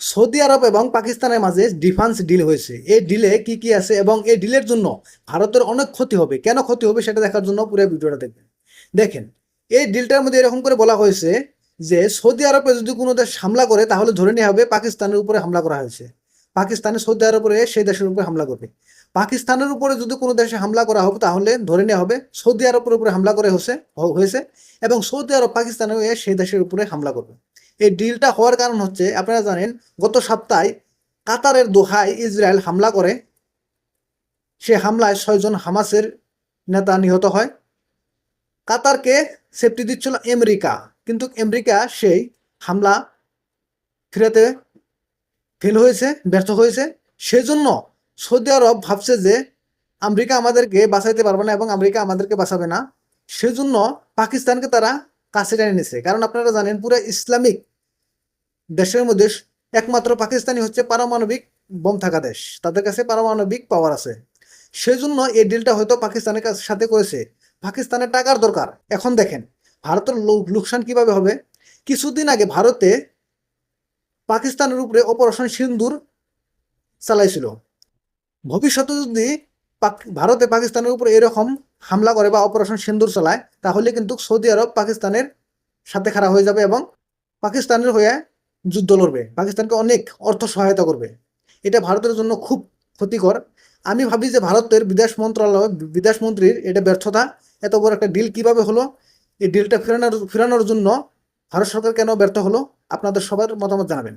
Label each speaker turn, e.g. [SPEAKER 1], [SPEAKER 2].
[SPEAKER 1] Saudi আরব এবং পাকিস্তানের মাঝে ডিফেন্স ডিল হয়েছে। এই ডিলে কি কি আছে এবং এই ডিলের জন্য ভারতের অনেক ক্ষতি হবে, কেন ক্ষতি হবে সেটা দেখার জন্য পুরো ভিডিওটা দেখবেন। দেখেন, এই ডিলটার মধ্যে এরকম করে বলা হয়েছে যে সৌদি আরবে যদি কোনো দেশ হামলা করে তাহলে ধরে নেওয়া হবে পাকিস্তানের উপরে হামলা করা হয়েছে। পাকিস্তানে সৌদি আরবের সেই দেশের উপরে হামলা করবে। পাকিস্তানের উপরে যদি কোনো দেশে হামলা করা হবে তাহলে ধরে নেওয়া হবে সৌদি আরবের উপরে হামলা করে হয়েছে এবং সৌদি আরব পাকিস্তানের হয়ে সেই দেশের উপরে হামলা করবে। এই ডিলটা হওয়ার কারণ হচ্ছে, আপনারা জানেন গত সপ্তাহে কাতারের দোহায় ইসরায়েল হামলা করে। সে হামলায় 6 জন হামাসের নেতা নিহত হয়। কাতারকে সেফটি দিচ্ছিল আমেরিকা, কিন্তু আমেরিকা সেই হামলা ফিরাতে ব্যর্থ হয়েছে। সেজন্য সৌদি আরব ভাবছে যে আমেরিকা আমাদেরকে বাঁচাইতে পারবে না এবং আমেরিকা আমাদেরকে বাঁচাবে না। সেজন্য পাকিস্তানকে তারা কাছে টেনে নিছে। কারণ আপনারা জানেন পুরো ইসলামিক দেশের মধ্যে একমাত্র পাকিস্তানই হচ্ছে পারমাণবিক বোম থাকা দেশ, তাদের কাছে পারমাণবিক পাওয়ার আছে। সেজন্য এই ডিলটা হয়তো পাকিস্তানের সাথে করেছে। পাকিস্তানের টাকার দরকার। এখন দেখেন ভারতের লোকসান কিভাবে হবে। কিছুদিন আগে ভারতে পাকিস্তানের উপরে অপারেশন সিন্দুর চালাইছিল। ভবিষ্যতে যদি ভারতে পাকিস্তানের উপরে এরকম হামলা করে বা অপারেশন সিন্দুর চালায় তাহলে কিন্তু সৌদি আরব পাকিস্তানের সাথে খাড়া হয়ে যাবে এবং পাকিস্তানের হয়ে যুদ্ধ লড়বে, পাকিস্তানকে অনেক অর্থ সহায়তা করবে। এটা ভারতের জন্য খুব ক্ষতিকর। আমি ভাবি যে ভারতের বিদেশ মন্ত্রীর এটা ব্যর্থতা। এত বড় একটা ডিল কিভাবে হলো, এই ডিলটা ফেরানোর জন্য ভারত সরকার কেন ব্যর্থ হলো, আপনাদের সবার মতামত জানাবেন।